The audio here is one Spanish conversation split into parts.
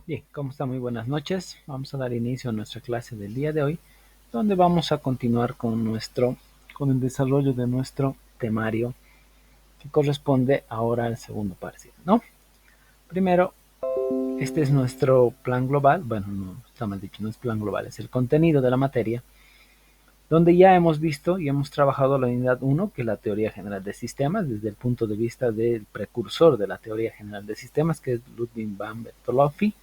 Bien, ¿cómo está? Muy buenas noches. Vamos a dar inicio a nuestra clase del día de hoy, donde vamos a continuar con el desarrollo de nuestro temario que corresponde ahora al segundo parcial, ¿no? Primero, este es nuestro plan global, bueno, no está mal dicho, no es plan global, es el contenido de la materia, donde ya hemos visto y hemos trabajado la unidad 1, que es la teoría general de sistemas, desde el punto de vista del precursor de la teoría general de sistemas, que es Ludwig van Bertalanffy,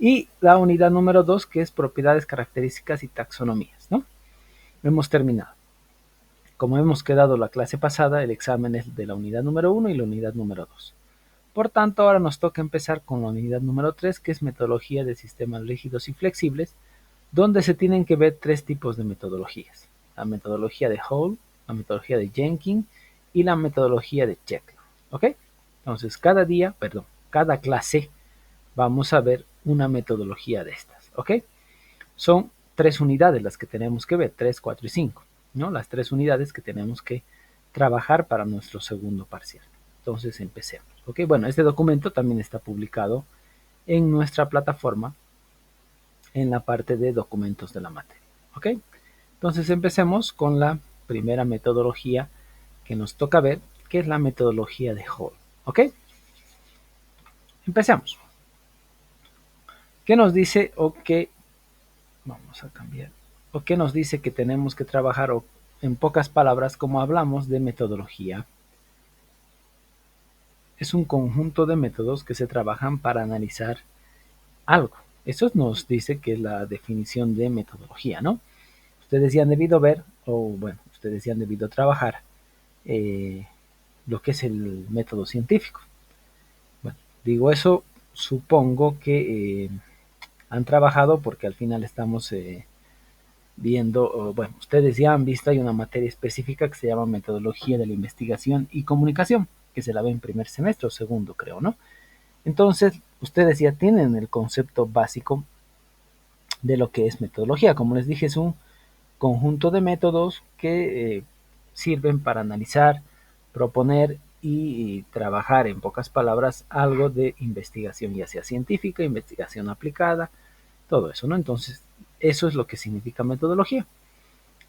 y la unidad número 2, que es propiedades, características y taxonomías, ¿no? Hemos terminado. Como hemos quedado la clase pasada, el examen es de la unidad número 1 y la unidad número 2. Por tanto, ahora nos toca empezar con la unidad número 3, que es metodología de sistemas rígidos y flexibles, donde se tienen que ver tres tipos de metodologías. La metodología de Hall, la metodología de Jenkins y la metodología de Jekyll. ¿Ok? Entonces, cada clase vamos a ver una metodología de estas. ¿Ok? Son tres unidades las que tenemos que ver, 3, 4 y 5, ¿no? Las tres unidades que tenemos que trabajar para nuestro segundo parcial. Entonces empecemos. ¿Ok? Bueno, este documento también está publicado en nuestra plataforma en la parte de documentos de la materia. ¿Ok? Entonces empecemos con la primera metodología que nos toca ver, que es la metodología de Hall. ¿Ok? Empecemos. ¿Qué nos dice o qué vamos a cambiar? ¿O qué nos dice que tenemos que trabajar? O en pocas palabras, como hablamos de metodología, es un conjunto de métodos que se trabajan para analizar algo. Eso nos dice que es la definición de metodología, ¿no? Ustedes ya han debido ver, o bueno, ustedes ya han debido trabajar eh, lo que es el método científico. Bueno, digo eso, supongo que han trabajado porque al final estamos viendo, bueno, ustedes ya han visto, hay una materia específica que se llama metodología de la investigación y comunicación, que se la ve en primer semestre o segundo, creo, ¿no? Entonces, ustedes ya tienen el concepto básico de lo que es metodología. Como les dije, es un conjunto de métodos que sirven para analizar, proponer y trabajar, en pocas palabras, algo de investigación, ya sea científica, investigación aplicada, todo eso, ¿no? Entonces, eso es lo que significa metodología.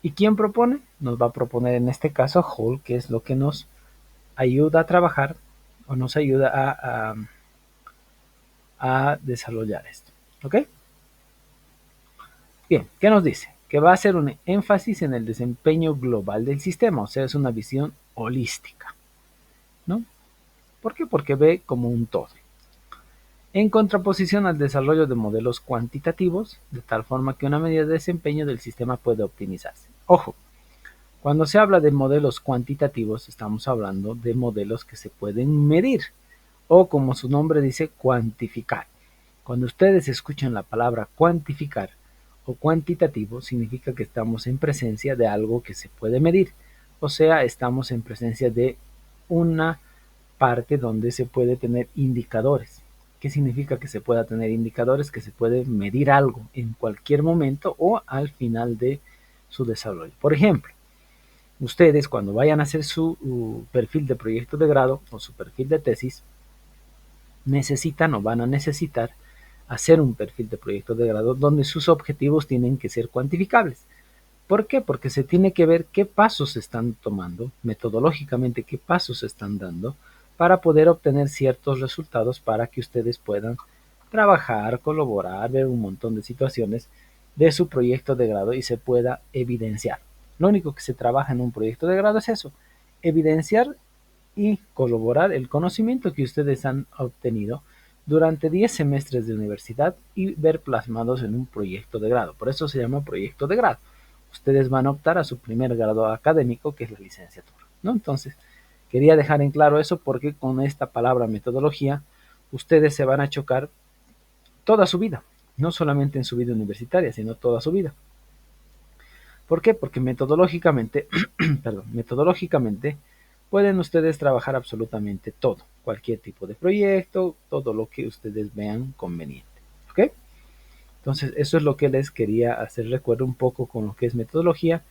¿Y quién propone? Nos va a proponer en este caso Hall, que es lo que nos ayuda a trabajar o nos ayuda a desarrollar esto. ¿Ok? Bien, ¿qué nos dice? Que va a hacer un énfasis en el desempeño global del sistema, o sea, es una visión holística, ¿no? ¿Por qué? Porque ve como un todo. En contraposición al desarrollo de modelos cuantitativos, de tal forma que una medida de desempeño del sistema puede optimizarse. Ojo, cuando se habla de modelos cuantitativos, estamos hablando de modelos que se pueden medir o, como su nombre dice, cuantificar. Cuando ustedes escuchan la palabra cuantificar o cuantitativo, significa que estamos en presencia de algo que se puede medir. O sea, estamos en presencia de una parte donde se puede tener indicadores. ¿Qué significa que se pueda tener indicadores? Que se puede medir algo en cualquier momento o al final de su desarrollo. Por ejemplo, ustedes cuando vayan a hacer su perfil de proyecto de grado o su perfil de tesis, necesitan o van a necesitar hacer un perfil de proyecto de grado donde sus objetivos tienen que ser cuantificables. ¿Por qué? Porque se tiene que ver qué pasos se están tomando, metodológicamente qué pasos se están dando para poder obtener ciertos resultados para que ustedes puedan trabajar, colaborar, ver un montón de situaciones de su proyecto de grado y se pueda evidenciar. Lo único que se trabaja en un proyecto de grado es eso, evidenciar y colaborar el conocimiento que ustedes han obtenido durante 10 semestres de universidad y ver plasmados en un proyecto de grado. Por eso se llama proyecto de grado. Ustedes van a optar a su primer grado académico, que es la licenciatura, ¿no? Entonces, quería dejar en claro eso porque con esta palabra metodología, ustedes se van a chocar toda su vida, no solamente en su vida universitaria, sino toda su vida. ¿Por qué? Porque metodológicamente, perdón, metodológicamente pueden ustedes trabajar absolutamente todo, cualquier tipo de proyecto, todo lo que ustedes vean conveniente. ¿Ok? Entonces, eso es lo que les quería hacer recuerdo un poco con lo que es metodología.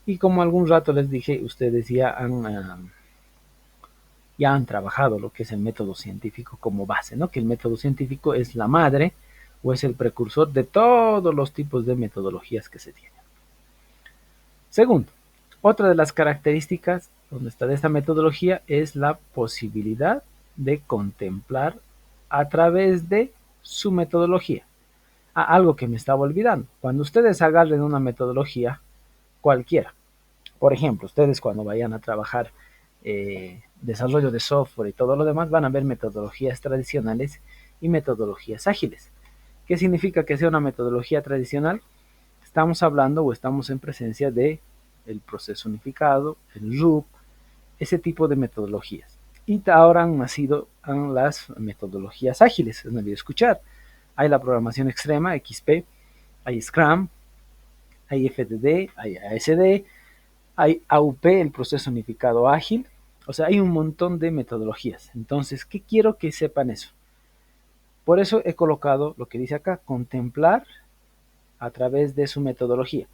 Y como algún rato les dije, ustedes ya han trabajado lo que es el método científico como base, ¿no? Que el método científico es la madre o es el precursor de todos los tipos de metodologías que se tienen. Segundo, otra de las características donde está de esta metodología es la posibilidad de contemplar a través de su metodología. Algo que me estaba olvidando. Cuando ustedes agarren una metodología cualquiera, por ejemplo, ustedes cuando vayan a trabajar desarrollo de software y todo lo demás, van a ver metodologías tradicionales y metodologías ágiles. ¿Qué significa que sea una metodología tradicional? Estamos hablando o estamos en presencia de el proceso unificado, el RUP, ese tipo de metodologías. Y ahora han nacido las metodologías ágiles, han debido escuchar. Hay la programación extrema, XP, hay Scrum, hay FDD, hay ASD, hay AUP, el proceso unificado ágil. O sea, hay un montón de metodologías. Entonces, ¿qué quiero que sepan eso? Por eso he colocado lo que dice acá, contemplar a través de su metodología.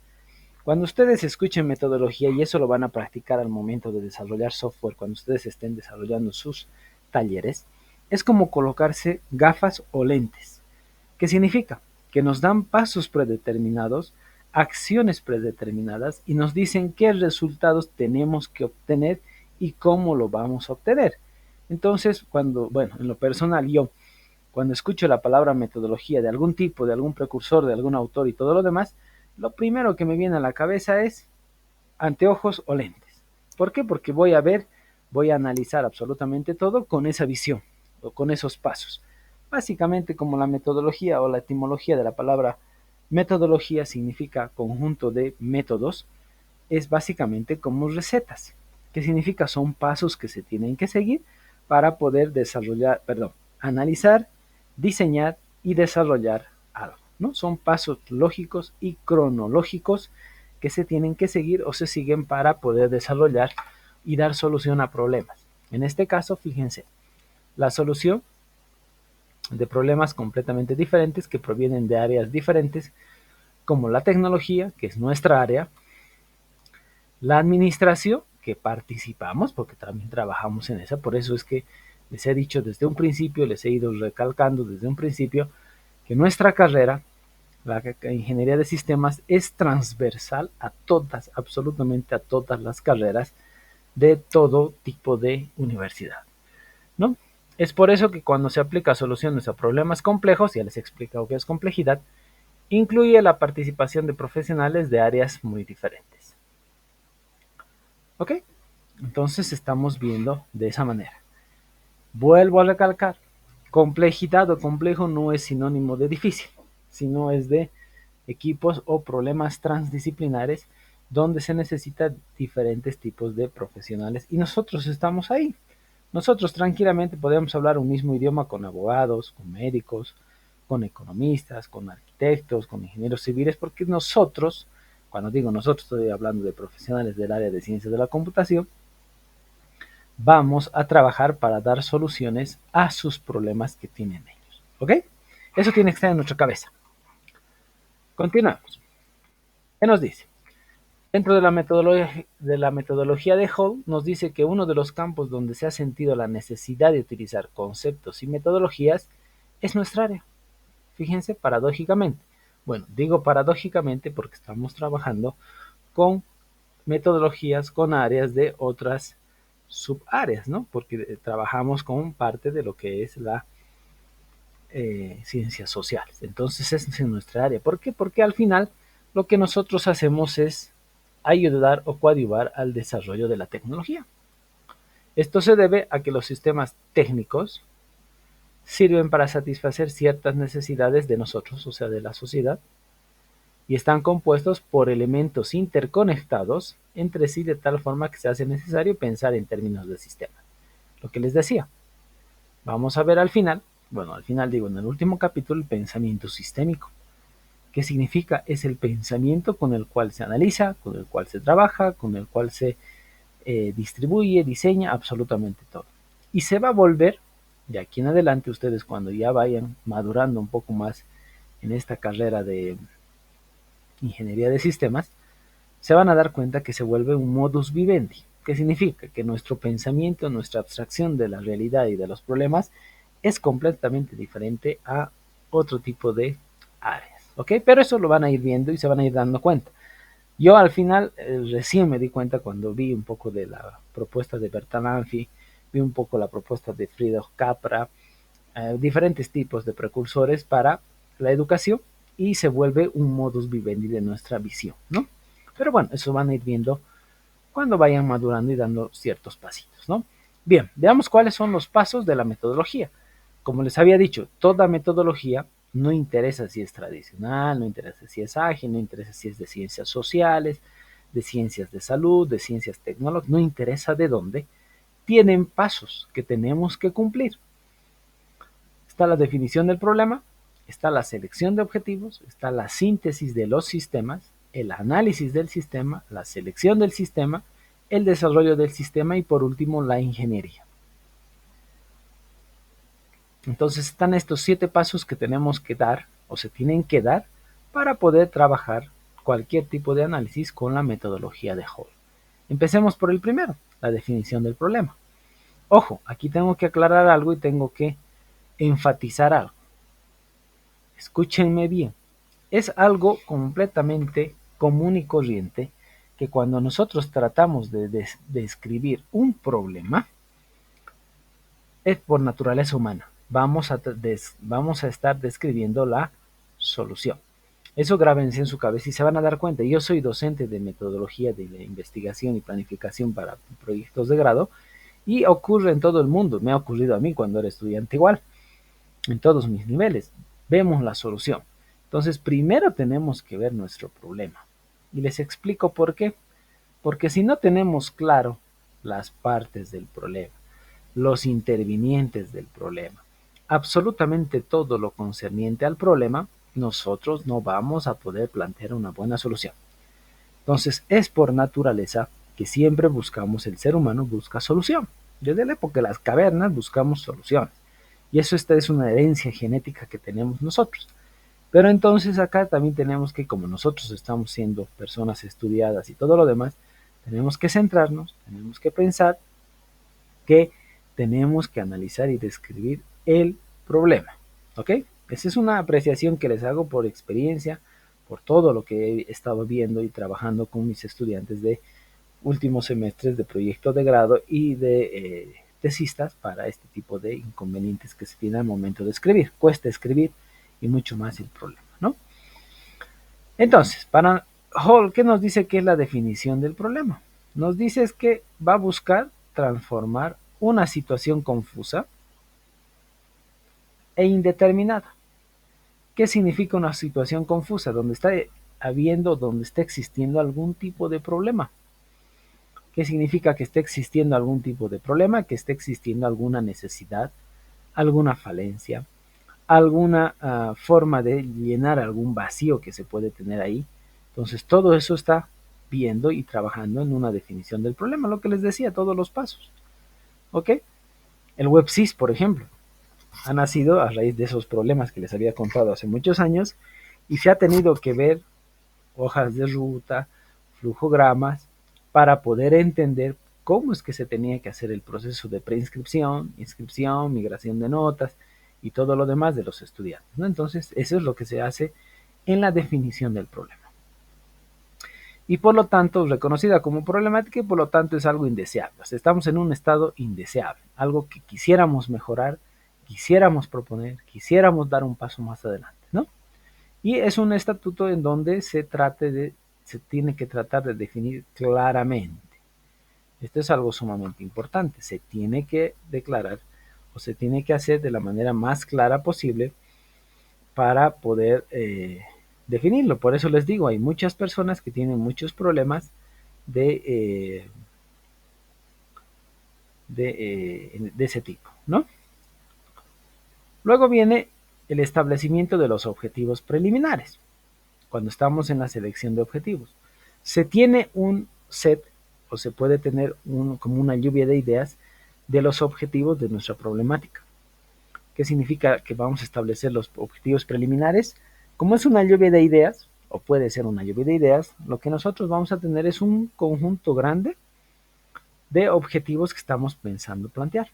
Cuando ustedes escuchen metodología, y eso lo van a practicar al momento de desarrollar software, cuando ustedes estén desarrollando sus talleres, es como colocarse gafas o lentes. ¿Qué significa? Que nos dan pasos predeterminados, acciones predeterminadas y nos dicen qué resultados tenemos que obtener y cómo lo vamos a obtener. Entonces, en lo personal, yo cuando escucho la palabra metodología de algún tipo, de algún precursor, de algún autor y todo lo demás, lo primero que me viene a la cabeza es anteojos o lentes. ¿Por qué? Porque voy a analizar absolutamente todo con esa visión o con esos pasos. Básicamente como la metodología o la etimología de la palabra metodología significa conjunto de métodos, es básicamente como recetas. ¿Qué significa? Son pasos que se tienen que seguir para poder analizar, diseñar y desarrollar algo, ¿no? Son pasos lógicos y cronológicos que se tienen que seguir o se siguen para poder desarrollar y dar solución a problemas. En este caso, fíjense, la solución de problemas completamente diferentes que provienen de áreas diferentes, como la tecnología, que es nuestra área, la administración, que participamos, porque también trabajamos en esa, por eso es que les he dicho desde un principio, les he ido recalcando desde un principio, que nuestra carrera, la ingeniería de sistemas, es transversal a todas, absolutamente a todas las carreras de todo tipo de universidad, ¿no? Es por eso que cuando se aplica soluciones a problemas complejos, ya les he explicado qué es complejidad, incluye la participación de profesionales de áreas muy diferentes. ¿Ok? Entonces estamos viendo de esa manera. Vuelvo a recalcar, complejidad o complejo no es sinónimo de difícil, sino es de equipos o problemas transdisciplinares donde se necesitan diferentes tipos de profesionales y nosotros estamos ahí. Nosotros tranquilamente podemos hablar un mismo idioma con abogados, con médicos, con economistas, con arquitectos, con ingenieros civiles, porque nosotros, cuando digo nosotros estoy hablando de profesionales del área de ciencias de la computación, vamos a trabajar para dar soluciones a sus problemas que tienen ellos. ¿Ok? Eso tiene que estar en nuestra cabeza. Continuamos. ¿Qué nos dice? Dentro de la metodología de Hall, nos dice que uno de los campos donde se ha sentido la necesidad de utilizar conceptos y metodologías es nuestra área. Fíjense, paradójicamente. Bueno, digo paradójicamente porque estamos trabajando con metodologías, con áreas de otras subáreas, ¿no? Porque trabajamos con parte de lo que es la ciencias sociales. Entonces, esa es nuestra área. ¿Por qué? Porque al final lo que nosotros hacemos es ayudar o coadyuvar al desarrollo de la tecnología. Esto se debe a que los sistemas técnicos sirven para satisfacer ciertas necesidades de nosotros, o sea, de la sociedad, y están compuestos por elementos interconectados entre sí de tal forma que se hace necesario pensar en términos de sistema. Lo que les decía, vamos a ver al final, en el último capítulo, el pensamiento sistémico. ¿Qué significa? Es el pensamiento con el cual se analiza, con el cual se trabaja, con el cual se distribuye, diseña, absolutamente todo. Y se va a volver, de aquí en adelante, ustedes cuando ya vayan madurando un poco más en esta carrera de ingeniería de sistemas, se van a dar cuenta que se vuelve un modus vivendi. ¿Qué significa? Que nuestro pensamiento, nuestra abstracción de la realidad y de los problemas es completamente diferente a otro tipo de áreas. ¿Ok? Pero eso lo van a ir viendo y se van a ir dando cuenta. Yo al final recién me di cuenta cuando vi un poco de la propuesta de Bertalanffy, vi un poco la propuesta de Friedrich Capra, diferentes tipos de precursores para la educación y se vuelve un modus vivendi de nuestra visión, ¿no? Pero bueno, eso van a ir viendo cuando vayan madurando y dando ciertos pasitos, ¿no? Bien, veamos cuáles son los pasos de la metodología. Como les había dicho, toda metodología no interesa si es tradicional, no interesa si es ágil, no interesa si es de ciencias sociales, de ciencias de salud, de ciencias tecnológicas, no interesa de dónde, tienen pasos que tenemos que cumplir. Está la definición del problema, está la selección de objetivos, está la síntesis de los sistemas, el análisis del sistema, la selección del sistema, el desarrollo del sistema y por último la ingeniería. Entonces están estos 7 pasos que tenemos que dar o se tienen que dar para poder trabajar cualquier tipo de análisis con la metodología de Hall. Empecemos por el primero, la definición del problema. Ojo, aquí tengo que aclarar algo y tengo que enfatizar algo. Escúchenme bien, es algo completamente común y corriente que cuando nosotros tratamos de escribir un problema, es por naturaleza humana. Vamos a estar describiendo la solución. Eso grábense en su cabeza y se van a dar cuenta. Yo soy docente de metodología de investigación y planificación para proyectos de grado y ocurre en todo el mundo. Me ha ocurrido a mí cuando era estudiante igual, en todos mis niveles. Vemos la solución. Entonces, primero tenemos que ver nuestro problema. Y les explico por qué. Porque si no tenemos claro las partes del problema, los intervinientes del problema, absolutamente todo lo concerniente al problema, nosotros no vamos a poder plantear una buena solución. Entonces, es por naturaleza que siempre buscamos, el ser humano busca solución. Desde la época de las cavernas buscamos soluciones. Y eso esta es una herencia genética que tenemos nosotros. Pero entonces acá también tenemos que, como nosotros estamos siendo personas estudiadas y todo lo demás, tenemos que centrarnos, tenemos que pensar que tenemos que analizar y describir el problema. ¿Ok? Esa es una apreciación que les hago por experiencia, por todo lo que he estado viendo y trabajando con mis estudiantes de últimos semestres de proyecto de grado y de tesistas para este tipo de inconvenientes que se tienen al momento de escribir. Cuesta escribir y mucho más el problema, ¿no? Entonces, para Hall, ¿qué nos dice que es la definición del problema? Nos dice es que va a buscar transformar una situación confusa e indeterminada. ¿Qué significa una situación confusa? Donde está existiendo algún tipo de problema. ¿Qué significa que esté existiendo algún tipo de problema? Que esté existiendo alguna necesidad, alguna falencia, alguna forma de llenar algún vacío que se puede tener ahí. Entonces todo eso está viendo y trabajando en una definición del problema, lo que les decía, todos los pasos. ¿Ok? El WebSys, por ejemplo, ha nacido a raíz de esos problemas que les había contado hace muchos años y se ha tenido que ver hojas de ruta, flujogramas, para poder entender cómo es que se tenía que hacer el proceso de preinscripción, inscripción, migración de notas y todo lo demás de los estudiantes, ¿no? Entonces, eso es lo que se hace en la definición del problema. Y por lo tanto, reconocida como problemática y por lo tanto es algo indeseable. O sea, estamos en un estado indeseable, algo que quisiéramos mejorar, quisiéramos proponer, quisiéramos dar un paso más adelante, ¿no? Y es un estatuto en donde se tiene que tratar de definir claramente. Esto es algo sumamente importante. Se tiene que declarar o se tiene que hacer de la manera más clara posible para poder definirlo. Por eso les digo, hay muchas personas que tienen muchos problemas de ese tipo, ¿no? Luego viene el establecimiento de los objetivos preliminares. Cuando estamos en la selección de objetivos, se tiene un set o se puede tener como una lluvia de ideas de los objetivos de nuestra problemática. ¿Qué significa que vamos a establecer los objetivos preliminares? Como es una lluvia de ideas, o puede ser una lluvia de ideas, lo que nosotros vamos a tener es un conjunto grande de objetivos que estamos pensando plantear,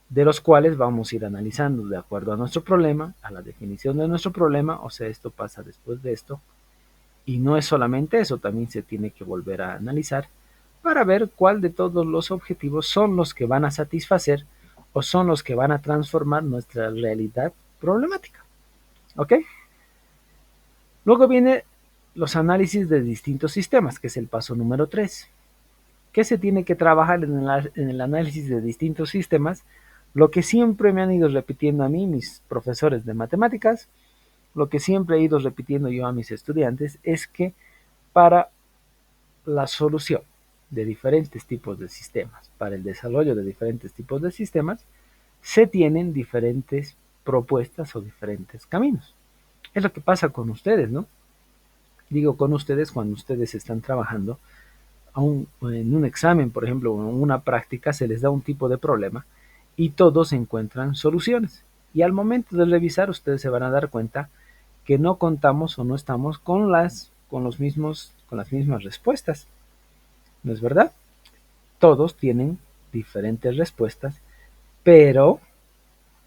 de los cuales vamos a ir analizando de acuerdo a nuestro problema, a la definición de nuestro problema, o sea, esto pasa después de esto, y no es solamente eso, también se tiene que volver a analizar para ver cuál de todos los objetivos son los que van a satisfacer o son los que van a transformar nuestra realidad problemática. ¿Ok? Luego viene los análisis de distintos sistemas, que es el paso número 3. ¿Qué se tiene que trabajar en el análisis de distintos sistemas? Lo que siempre me han ido repitiendo a mí mis profesores de matemáticas, lo que siempre he ido repitiendo yo a mis estudiantes, es que para la solución de diferentes tipos de sistemas, para el desarrollo de diferentes tipos de sistemas, se tienen diferentes propuestas o diferentes caminos. Es lo que pasa con ustedes, ¿no? Digo con ustedes cuando ustedes están trabajando en un examen, por ejemplo, o en una práctica, se les da un tipo de problema y todos encuentran soluciones. Y al momento de revisar, ustedes se van a dar cuenta que no contamos o no estamos con las mismas respuestas. ¿No es verdad? Todos tienen diferentes respuestas, pero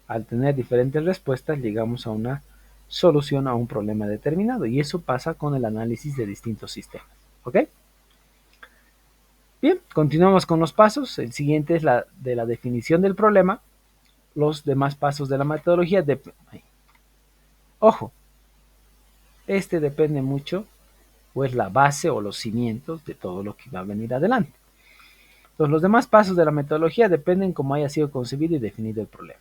al tener diferentes respuestas llegamos a una solución a un problema determinado, y eso pasa con el análisis de distintos sistemas. ¿Ok? Bien, continuamos con los pasos. El siguiente es la de la definición del problema. Los demás pasos de la metodología ojo, este depende mucho, o es la base o los cimientos de todo lo que va a venir adelante. Entonces, los demás pasos de la metodología dependen cómo haya sido concebido y definido el problema.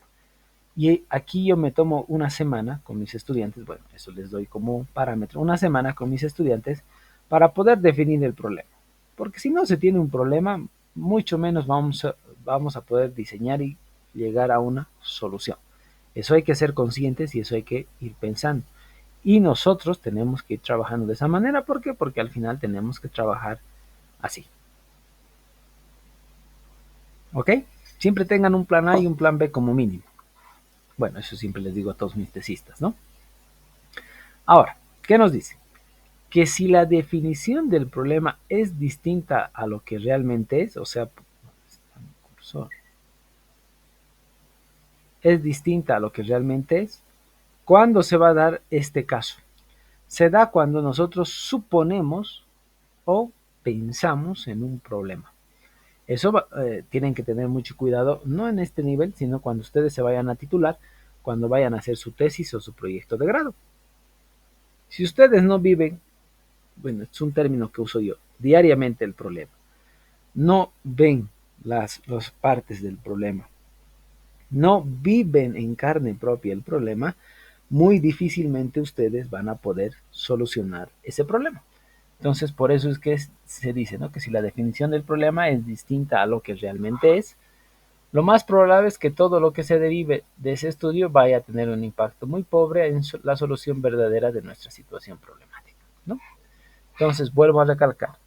Y aquí yo me tomo una semana con mis estudiantes, bueno, eso les doy como parámetro, una semana con mis estudiantes para poder definir el problema. Porque si no se tiene un problema, mucho menos vamos a poder diseñar y llegar a una solución. Eso hay que ser conscientes y eso hay que ir pensando. Y nosotros tenemos que ir trabajando de esa manera. ¿Por qué? Porque al final tenemos que trabajar así. ¿Ok? Siempre tengan un plan A y un plan B como mínimo. Bueno, eso siempre les digo a todos mis tesistas, ¿no? Ahora, ¿qué nos dice? Que si la definición del problema es distinta a lo que realmente es, o sea, es distinta a lo que realmente es, ¿cuándo se va a dar este caso? Se da cuando nosotros suponemos o pensamos en un problema. Eso tienen que tener mucho cuidado, no en este nivel, sino cuando ustedes se vayan a titular, cuando vayan a hacer su tesis o su proyecto de grado. Si ustedes no viven, bueno, es un término que uso yo, diariamente el problema, no ven las partes del problema, no viven en carne propia el problema, muy difícilmente ustedes van a poder solucionar ese problema. Entonces, por eso es que se dice, ¿no?, que si la definición del problema es distinta a lo que realmente es, lo más probable es que todo lo que se derive de ese estudio vaya a tener un impacto muy pobre en la solución verdadera de nuestra situación problemática, ¿no? Entonces, vuelvo a recalcar,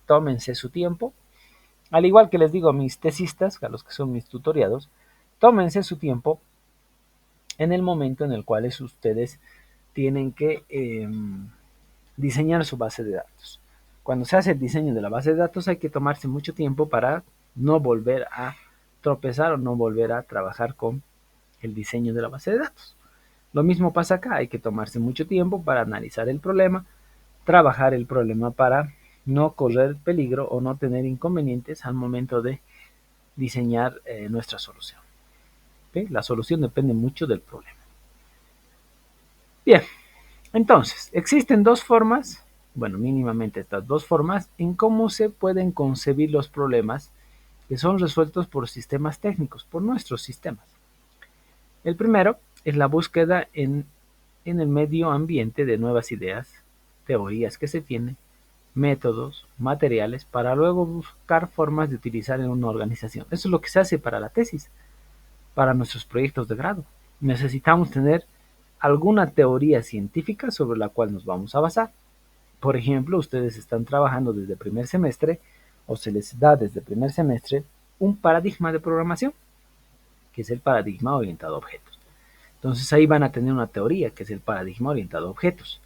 tómense su tiempo, al igual que les digo a mis tesistas, a los que son mis tutoriados, tómense su tiempo en el momento en el cual ustedes tienen que diseñar su base de datos. Cuando se hace el diseño de la base de datos hay que tomarse mucho tiempo para no volver a tropezar o no volver a trabajar con el diseño de la base de datos. Lo mismo pasa acá, hay que tomarse mucho tiempo para analizar el problema, trabajar el problema para no correr peligro o no tener inconvenientes al momento de diseñar nuestra solución. ¿Okay? La solución depende mucho del problema. Bien, entonces, existen dos formas, bueno, mínimamente estas dos formas, en cómo se pueden concebir los problemas que son resueltos por sistemas técnicos, por nuestros sistemas. El primero es la búsqueda en el medio ambiente de nuevas ideas, teorías que se tienen, métodos, materiales, para luego buscar formas de utilizar en una organización. Eso es lo que se hace para la tesis, para nuestros proyectos de grado. Necesitamos tener alguna teoría científica sobre la cual nos vamos a basar. Por ejemplo, ustedes están trabajando desde primer semestre o se les da desde primer semestre un paradigma de programación, que es el paradigma orientado a objetos. Entonces ahí van a tener una teoría que es el paradigma orientado a objetos.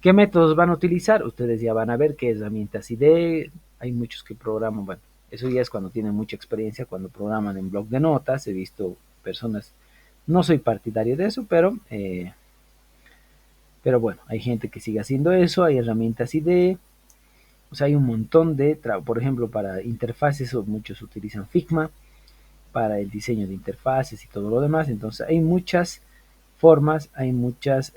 ¿Qué métodos van a utilizar? Ustedes ya van a ver qué herramientas IDE. Hay muchos que programan, bueno, eso ya es cuando tienen mucha experiencia, cuando programan en bloc de notas. He visto personas, no soy partidario de eso, pero bueno, hay gente que sigue haciendo eso, hay herramientas IDE. O sea, hay un montón de, por ejemplo, para interfaces, muchos utilizan Figma, para el diseño de interfaces y todo lo demás. Entonces hay muchas formas, hay muchas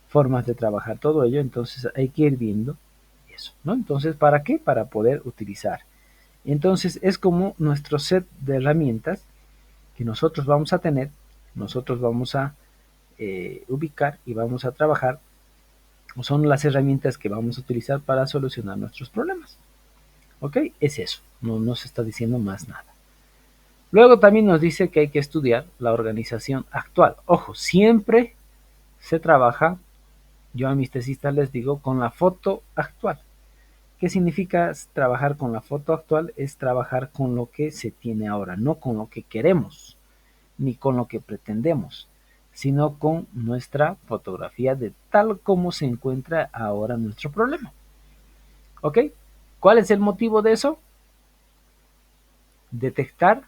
formas de trabajar todo ello. Entonces hay que ir viendo eso, ¿no? Entonces, ¿para qué? Para poder utilizar. Entonces es como nuestro set de herramientas que nosotros vamos a tener, nosotros vamos a ubicar y vamos a trabajar, o son las herramientas que vamos a utilizar para solucionar nuestros problemas. ¿Ok? Es eso, no se está diciendo más nada. Luego también nos dice que hay que estudiar la organización actual. Ojo, siempre se trabaja, yo a mis tesistas les digo, con la foto actual. ¿Qué significa trabajar con la foto actual? Es trabajar con lo que se tiene ahora, no con lo que queremos, ni con lo que pretendemos, sino con nuestra fotografía de tal como se encuentra ahora nuestro problema. ¿Ok? ¿Cuál es el motivo de eso? Detectar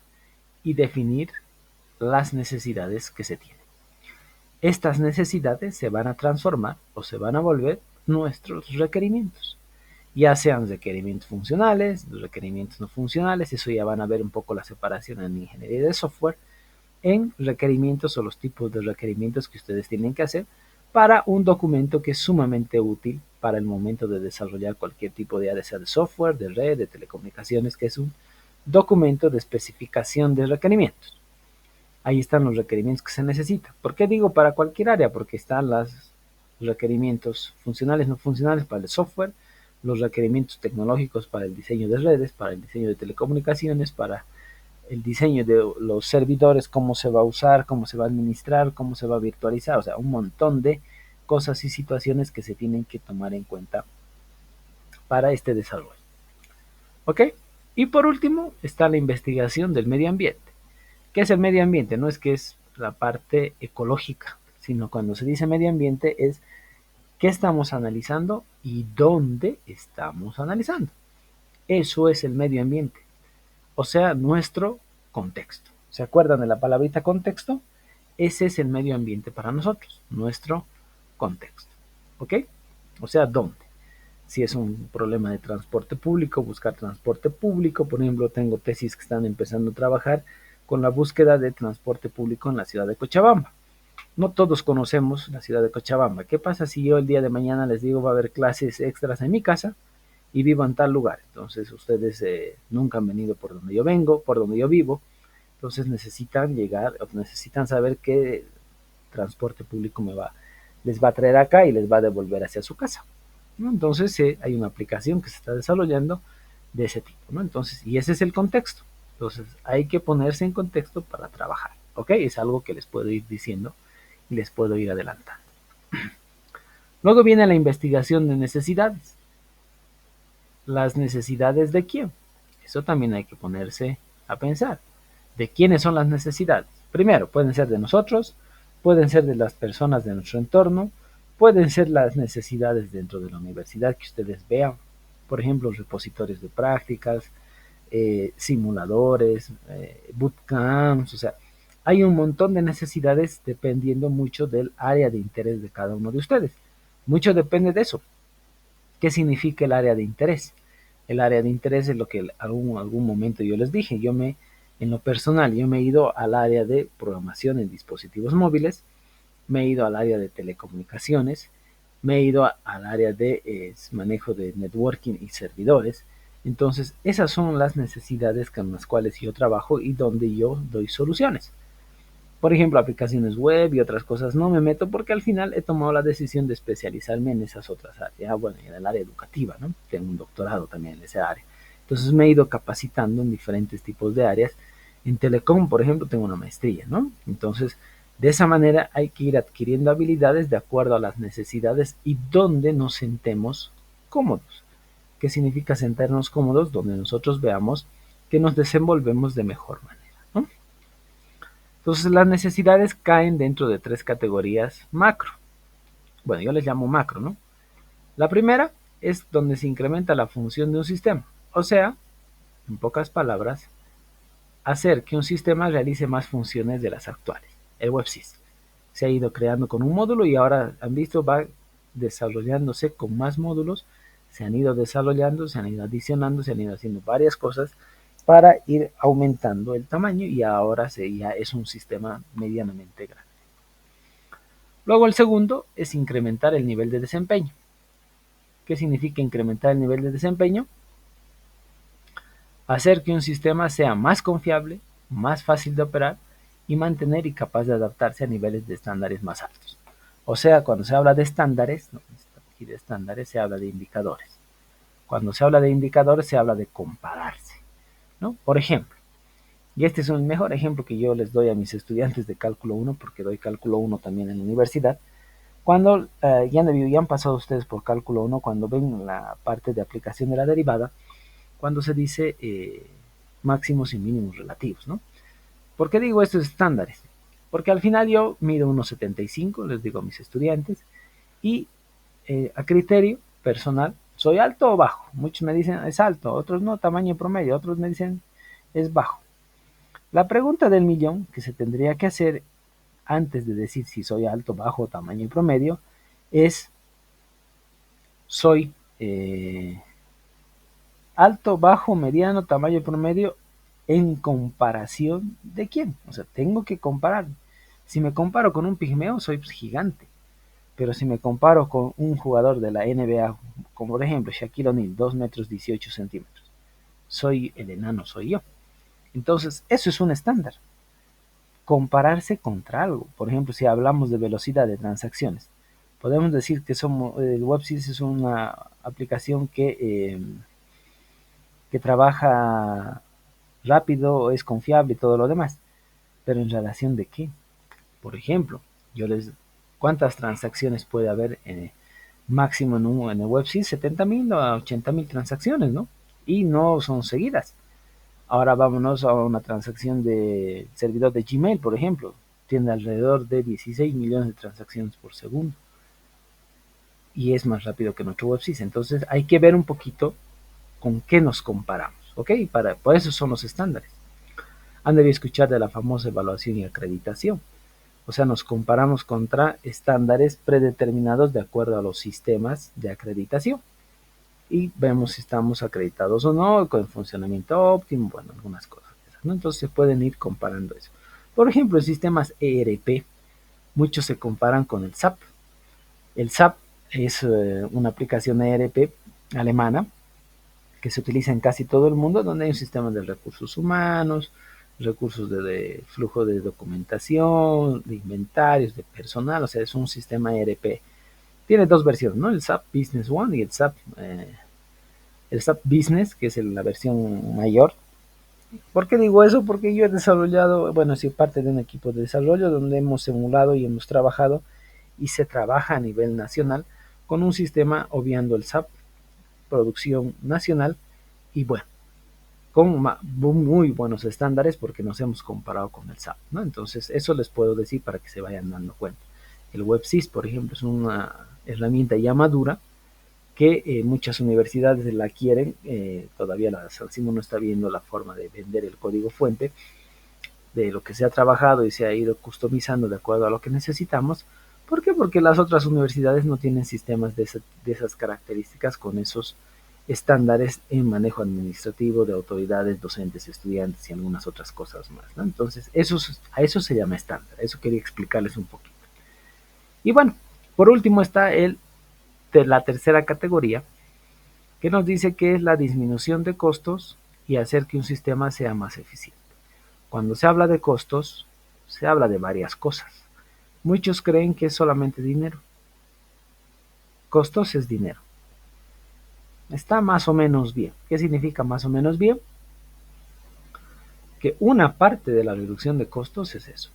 y definir las necesidades que se tienen. Estas necesidades se van a transformar o se van a volver nuestros requerimientos, ya sean requerimientos funcionales, requerimientos no funcionales. Eso ya van a ver un poco la separación en ingeniería de software en requerimientos o los tipos de requerimientos que ustedes tienen que hacer para un documento que es sumamente útil para el momento de desarrollar cualquier tipo de área, sea de software, de red, de telecomunicaciones, que es un documento de especificación de requerimientos. Ahí están los requerimientos que se necesitan. ¿Por qué digo para cualquier área? Porque están los requerimientos funcionales, no funcionales para el software, los requerimientos tecnológicos para el diseño de redes, para el diseño de telecomunicaciones, para el diseño de los servidores, cómo se va a usar, cómo se va a administrar, cómo se va a virtualizar. O sea, un montón de cosas y situaciones que se tienen que tomar en cuenta para este desarrollo. ¿Ok? Y por último está la investigación del medio ambiente. ¿Qué es el medio ambiente? No es que es la parte ecológica, sino cuando se dice medio ambiente es qué estamos analizando y dónde estamos analizando. Eso es el medio ambiente, o sea, nuestro contexto. ¿Se acuerdan de la palabrita contexto? Ese es el medio ambiente para nosotros, nuestro contexto. ¿Ok? O sea, ¿dónde? Si es un problema de transporte público, buscar transporte público. Por ejemplo, tengo tesis que están empezando a trabajar con la búsqueda de transporte público en la ciudad de Cochabamba. No todos conocemos la ciudad de Cochabamba. ¿Qué pasa si yo el día de mañana les digo va a haber clases extras en mi casa y vivo en tal lugar? Entonces ustedes nunca han venido por donde yo vengo, por donde yo vivo. Entonces necesitan llegar, necesitan saber qué transporte público les va a traer acá y les va a devolver hacia su casa, ¿no? Entonces hay una aplicación que se está desarrollando de ese tipo, ¿no? Entonces, y ese es el contexto. Entonces hay que ponerse en contexto para trabajar, ¿ok? Es algo que les puedo ir diciendo y les puedo ir adelantando. Luego viene la investigación de necesidades. ¿Las necesidades de quién? Eso también hay que ponerse a pensar. ¿De quiénes son las necesidades? Primero, pueden ser de nosotros, pueden ser de las personas de nuestro entorno, pueden ser las necesidades dentro de la universidad que ustedes vean. Por ejemplo, repositorios de prácticas, simuladores, bootcamps. O sea, hay un montón de necesidades dependiendo mucho del área de interés de cada uno de ustedes. Mucho depende de eso. ¿Qué significa el área de interés? El área de interés es lo que algún momento yo les dije. En lo personal, yo me he ido al área de programación en dispositivos móviles, me he ido al área de telecomunicaciones, me he ido al área de manejo de networking y servidores. Entonces, esas son las necesidades con las cuales yo trabajo y donde yo doy soluciones. Por ejemplo, aplicaciones web y otras cosas no me meto porque al final he tomado la decisión de especializarme en esas otras áreas. Bueno, en el área educativa, ¿no? Tengo un doctorado también en esa área. Entonces me he ido capacitando en diferentes tipos de áreas. En telecom, por ejemplo, tengo una maestría, ¿no? Entonces, de esa manera hay que ir adquiriendo habilidades de acuerdo a las necesidades y donde nos sentemos cómodos. ¿Qué significa sentarnos cómodos? Donde nosotros veamos que nos desenvolvemos de mejor manera, ¿no? Entonces las necesidades caen dentro de 3 categorías macro. Bueno, yo les llamo macro, ¿no? La primera es donde se incrementa la función de un sistema. O sea, en pocas palabras, hacer que un sistema realice más funciones de las actuales. El WebSys se ha ido creando con un módulo y ahora han visto va desarrollándose con más módulos, se han ido desarrollando, se han ido adicionando, se han ido haciendo varias cosas para ir aumentando el tamaño y ahora ya es un sistema medianamente grande. Luego el segundo es incrementar el nivel de desempeño. ¿Qué significa incrementar el nivel de desempeño? Hacer que un sistema sea más confiable, más fácil de operar y mantener y capaz de adaptarse a niveles de estándares más altos. O sea, cuando se habla de estándares, se habla de indicadores. Cuando se habla de indicadores se habla de compararse, ¿no? Por ejemplo, y este es un mejor ejemplo que yo les doy a mis estudiantes de cálculo 1, porque doy cálculo 1 también en la universidad. Cuando ya han pasado ustedes por cálculo 1, cuando ven la parte de aplicación de la derivada, cuando se dice máximos y mínimos relativos, ¿no? ¿Por qué digo estos estándares? Porque al final yo mido 1,75, les digo a mis estudiantes, y a criterio personal, ¿soy alto o bajo? Muchos me dicen es alto, otros no, tamaño promedio, otros me dicen es bajo. La pregunta del millón que se tendría que hacer antes de decir si soy alto, bajo, tamaño promedio, es soy alto, bajo, mediano, tamaño promedio, en comparación de quién. O sea, tengo que comparar. Si me comparo con un pigmeo, soy gigante. Pero si me comparo con un jugador de la NBA, como por ejemplo Shaquille O'Neal, 2 metros 18 centímetros, soy el enano, soy yo. Entonces, eso es un estándar. Compararse contra algo. Por ejemplo, si hablamos de velocidad de transacciones, podemos decir que el WebSys es una aplicación que trabaja rápido, es confiable y todo lo demás. Pero en relación de qué? Por ejemplo, ¿cuántas transacciones puede haber máximo en el WebSys? 70.000 a 80.000 transacciones, ¿no? Y no son seguidas. Ahora vámonos a una transacción de servidor de Gmail, por ejemplo. Tiene alrededor de 16 millones de transacciones por segundo. Y es más rápido que nuestro WebSys. Entonces hay que ver un poquito con qué nos comparamos. ¿Ok? Por eso son los estándares. Han debido escuchar de la famosa evaluación y acreditación. O sea, nos comparamos contra estándares predeterminados de acuerdo a los sistemas de acreditación. Y vemos si estamos acreditados o no, con funcionamiento óptimo, bueno, algunas cosas, ¿no? Entonces se pueden ir comparando eso. Por ejemplo, en sistemas ERP, muchos se comparan con el SAP. El SAP es una aplicación ERP alemana que se utiliza en casi todo el mundo, donde hay un sistema de recursos humanos, recursos de flujo de documentación, de inventarios, de personal, o sea, es un sistema ERP. Tiene dos versiones, ¿no? El SAP Business One y el SAP Business, que es la versión mayor. ¿Por qué digo eso? Porque yo he desarrollado, bueno, soy parte de un equipo de desarrollo donde hemos emulado y hemos trabajado y se trabaja a nivel nacional con un sistema obviando el SAP, producción nacional y bueno, con muy buenos estándares porque nos hemos comparado con el SAP, ¿no? Entonces, eso les puedo decir para que se vayan dando cuenta. El WebSys, por ejemplo, es una herramienta ya madura que muchas universidades la quieren, todavía la SACIMO no está viendo la forma de vender el código fuente de lo que se ha trabajado y se ha ido customizando de acuerdo a lo que necesitamos. ¿Por qué? Porque las otras universidades no tienen sistemas de esas características con esos estándares en manejo administrativo de autoridades, docentes, estudiantes y algunas otras cosas más, ¿no? Entonces, a eso se llama estándar. Eso quería explicarles un poquito. Y bueno, por último está la tercera categoría, que nos dice que es la disminución de costos y hacer que un sistema sea más eficiente. Cuando se habla de costos, se habla de varias cosas. Muchos creen que es solamente dinero. Costos es dinero. Está más o menos bien. ¿Qué significa más o menos bien? Que una parte de la reducción de costos es eso.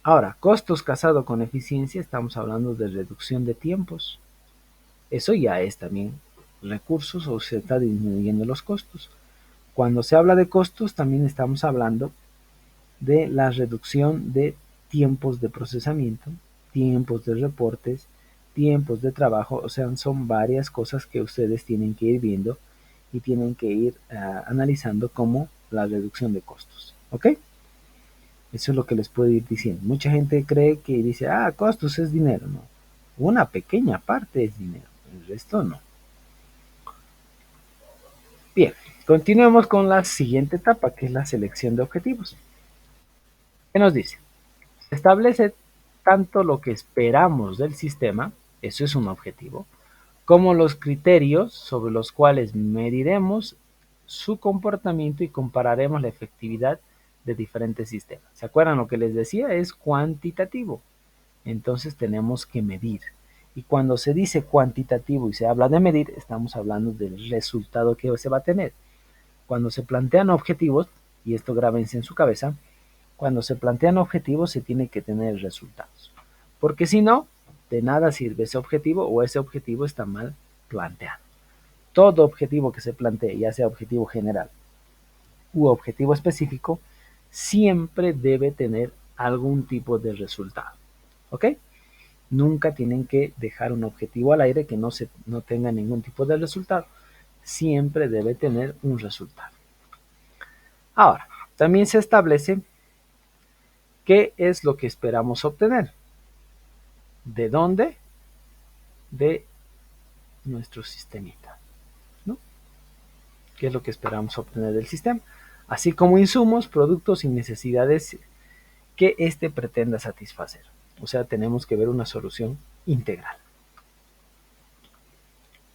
Ahora, costos casado con eficiencia, estamos hablando de reducción de tiempos. Eso ya es también recursos o se está disminuyendo los costos. Cuando se habla de costos, también estamos hablando de la reducción de tiempos de procesamiento, tiempos de reportes, tiempos de trabajo. O sea, son varias cosas que ustedes tienen que ir viendo y tienen que ir analizando como la reducción de costos. ¿Ok? Eso es lo que les puedo ir diciendo. Mucha gente cree que dice, costos es dinero. No, una pequeña parte es dinero, el resto no. Bien, continuemos con la siguiente etapa, que es la selección de objetivos. ¿Qué nos dice? Se establece tanto lo que esperamos del sistema, eso es un objetivo, como los criterios sobre los cuales mediremos su comportamiento y compararemos la efectividad de diferentes sistemas. ¿Se acuerdan lo que les decía? Es cuantitativo. Entonces tenemos que medir. Y cuando se dice cuantitativo y se habla de medir, estamos hablando del resultado que se va a tener. Cuando se plantean objetivos, y esto grábense en su cabeza, cuando se plantean objetivos se tiene que tener resultados. Porque si no, de nada sirve ese objetivo o ese objetivo está mal planteado. Todo objetivo que se plantee, ya sea objetivo general u objetivo específico, siempre debe tener algún tipo de resultado. ¿Ok? Nunca tienen que dejar un objetivo al aire que no tenga ningún tipo de resultado. Siempre debe tener un resultado. Ahora, también se establece qué es lo que esperamos obtener. ¿De dónde? De nuestro sistemita, ¿no? ¿Qué es lo que esperamos obtener del sistema? Así como insumos, productos y necesidades que éste pretenda satisfacer. O sea, tenemos que ver una solución integral.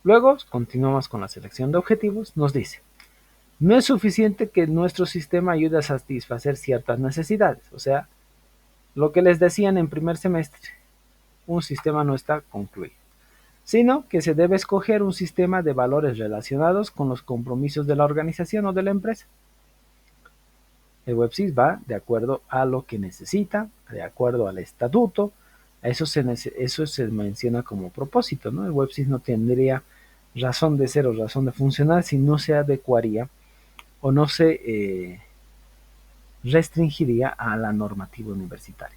Luego, continuamos con la selección de objetivos. Nos dice, no es suficiente que nuestro sistema ayude a satisfacer ciertas necesidades. O sea, lo que les decían en primer semestre, un sistema no está concluido, sino que se debe escoger un sistema de valores relacionados con los compromisos de la organización o de la empresa. El WebSys va de acuerdo a lo que necesita, de acuerdo al estatuto. Eso se menciona como propósito, ¿no? El WebSys no tendría razón de ser o razón de funcionar si no se adecuaría o no se restringiría a la normativa universitaria.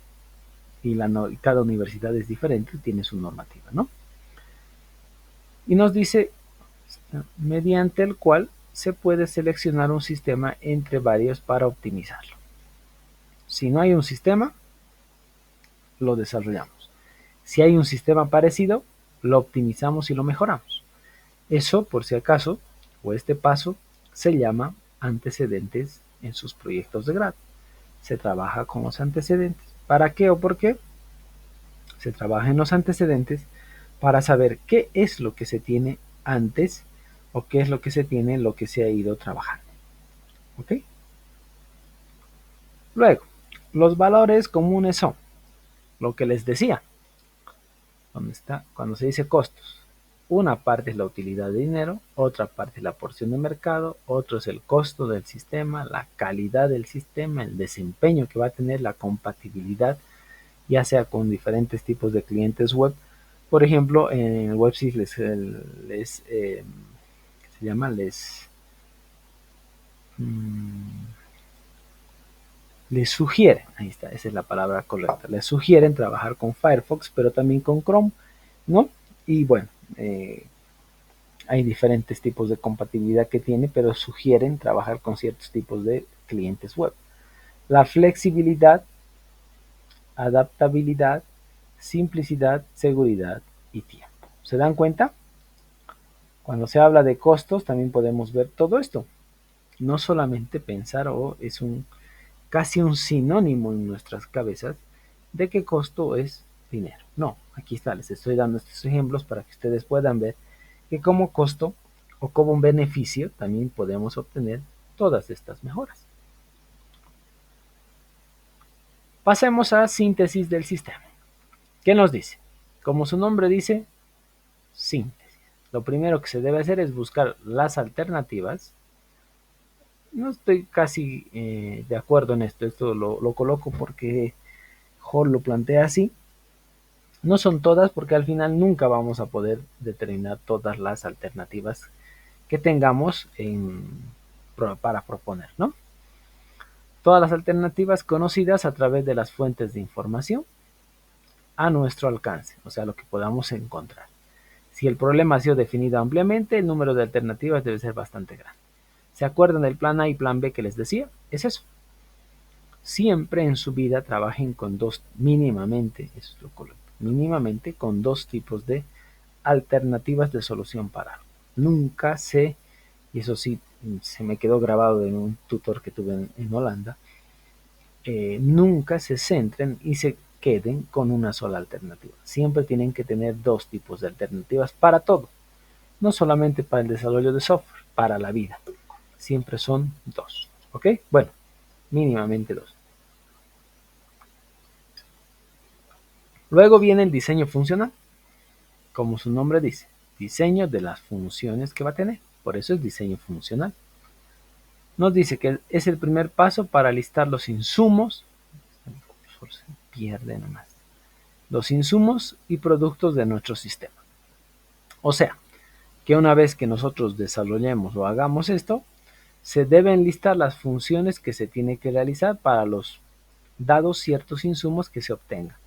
Y cada universidad es diferente, tiene su normativa, ¿no? Y nos dice, mediante el cual se puede seleccionar un sistema entre varios para optimizarlo. Si no hay un sistema, lo desarrollamos. Si hay un sistema parecido, lo optimizamos y lo mejoramos. Eso, por si acaso, o este paso, se llama antecedentes en sus proyectos de grado. Se trabaja con los antecedentes. ¿Para qué o por qué? Se trabaja en los antecedentes para saber qué es lo que se tiene antes o qué es lo que se tiene, lo que se ha ido trabajando. ¿Ok? Luego, los valores comunes son lo que les decía. ¿Dónde está? Cuando se dice costos. Una parte es la utilidad de dinero, otra parte es la porción de mercado, otro es el costo del sistema, la calidad del sistema, el desempeño que va a tener, la compatibilidad, ya sea con diferentes tipos de clientes web. Por ejemplo, en WebSys les sugieren, ahí está, esa es la palabra correcta, les sugieren trabajar con Firefox, pero también con Chrome, ¿no? Y bueno, hay diferentes tipos de compatibilidad que tiene, pero sugieren trabajar con ciertos tipos de clientes web. La flexibilidad, adaptabilidad, simplicidad, seguridad y tiempo. ¿Se dan cuenta? Cuando se habla de costos, también podemos ver todo esto. No solamente pensar, es casi un sinónimo en nuestras cabezas de que costo es dinero. No, aquí está, les estoy dando estos ejemplos para que ustedes puedan ver que como costo o como un beneficio también podemos obtener todas estas mejoras. Pasemos a síntesis del sistema. ¿Qué nos dice? Como su nombre dice, síntesis. Lo primero que se debe hacer es buscar las alternativas. No estoy casi de acuerdo en esto lo coloco porque Hall lo plantea así. No son todas porque al final nunca vamos a poder determinar todas las alternativas que tengamos para proponer, ¿no? todas las alternativas conocidas a través de las fuentes de información a nuestro alcance, o sea, lo que podamos encontrar. Si el problema ha sido definido ampliamente, el número de alternativas debe ser bastante grande. ¿Se acuerdan del plan A y plan B que les decía? Es eso. Siempre en su vida trabajen con dos, mínimamente, eso es lo correcto, mínimamente con dos tipos de alternativas de solución para algo. Nunca se, y eso sí, se me quedó grabado en un tutor que tuve en Holanda, nunca se centren y se queden con una sola alternativa. Siempre tienen que tener dos tipos de alternativas para todo, no solamente para el desarrollo de software, para la vida. Siempre son dos, ¿ok? Bueno, mínimamente dos. Luego viene el diseño funcional, como su nombre dice, diseño de las funciones que va a tener, por eso es diseño funcional. Nos dice que es el primer paso para listar los insumos, se pierde nomás, los insumos y productos de nuestro sistema. O sea, que una vez que nosotros desarrollemos o hagamos esto, se deben listar las funciones que se tiene que realizar para los dados ciertos insumos que se obtengan.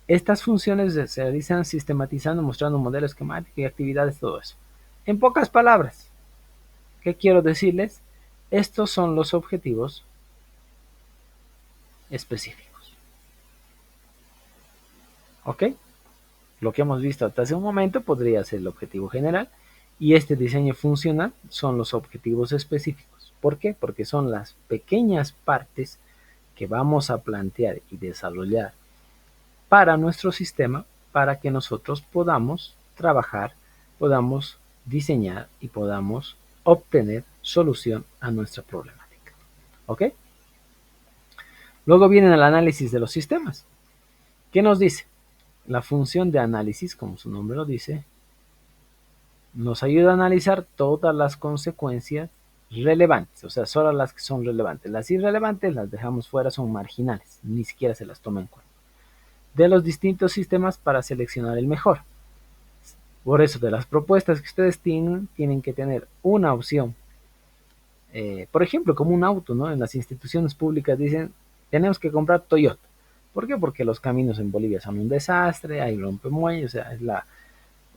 Estas funciones se realizan sistematizando, mostrando modelos esquemáticos y actividades, todo eso. En pocas palabras, ¿qué quiero decirles? Estos son los objetivos específicos. ¿Ok? Lo que hemos visto hasta hace un momento podría ser el objetivo general y este diseño funcional son los objetivos específicos. ¿Por qué? Porque son las pequeñas partes que vamos a plantear y desarrollar para nuestro sistema para que nosotros podamos trabajar, podamos diseñar y podamos obtener solución a nuestra problemática. ¿Ok? Luego viene el análisis de los sistemas. ¿Qué nos dice? La función de análisis, como su nombre lo dice, nos ayuda a analizar todas las consecuencias relevantes, o sea, solo las que son relevantes. Las irrelevantes las dejamos fuera, son marginales, ni siquiera se las toma en cuenta. De los distintos sistemas para seleccionar el mejor. Por eso, de las propuestas que ustedes tienen que tener una opción. Por ejemplo, como un auto, ¿no? En las instituciones públicas dicen, tenemos que comprar Toyota. ¿Por qué? Porque los caminos en Bolivia son un desastre, hay rompemuelles, o sea, es